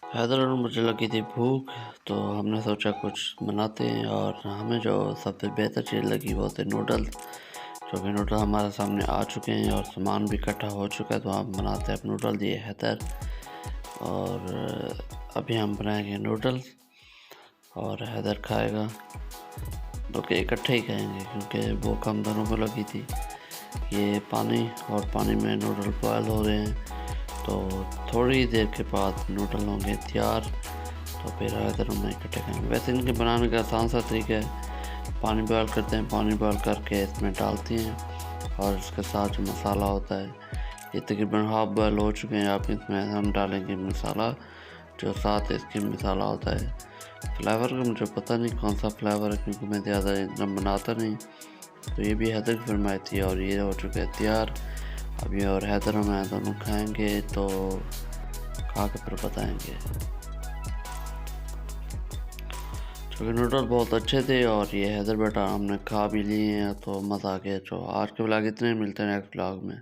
हैदर और मुझे लगी थी भूख, तो हमने सोचा कुछ बनाते हैं। और हमें जो सबसे बेहतर चीज़ लगी वो थे नूडल्स, जो कि नूडल हमारे सामने आ चुके हैं और सामान भी इकट्ठा हो चुका है। तो हम बनाते हैं अब नूडल। ये हैदर और अभी हम बनाएंगे नूडल्स और हैदर खाएगा, तो कि इकट्ठे ही खाएंगे क्योंकि भूख हम दोनों को लगी थी। ये पानी और पानी में नूडल बॉयल हो रहे हैं, तो थोड़ी देर के बाद नूडल होंगे तैयार। तो फिर हैदर में इकट्ठे खाएंगे। वैसे इनके बनाने का आसान सा तरीका है, पानी बॉयल करते हैं, पानी बॉयल करके इसमें डालते हैं और इसके साथ जो मसाला होता है, ये तकरीबन हाफ बॉयल हो चुके हैं। आप इसमें हम डालेंगे मसाला, जो साथ इसके मसाला होता है। फ्लेवर का मुझे पता नहीं कौन सा फ्लेवर है, क्योंकि मैं ज़्यादा इतना बनाता नहीं। तो ये भी हैदर की फरमाई थी और ये हो चुका है तैयार। अभी और हैदर और मैं दोनों खाएंगे, तो खा के फिर बताएंगे। क्योंकि नूडल बहुत अच्छे थे और ये हैदर बेटा हमने खा भी लिए हैं, तो मज़ा आ गया। तो आज के व्लॉग इतने, मिलते हैं नेक्स्ट व्लॉग में।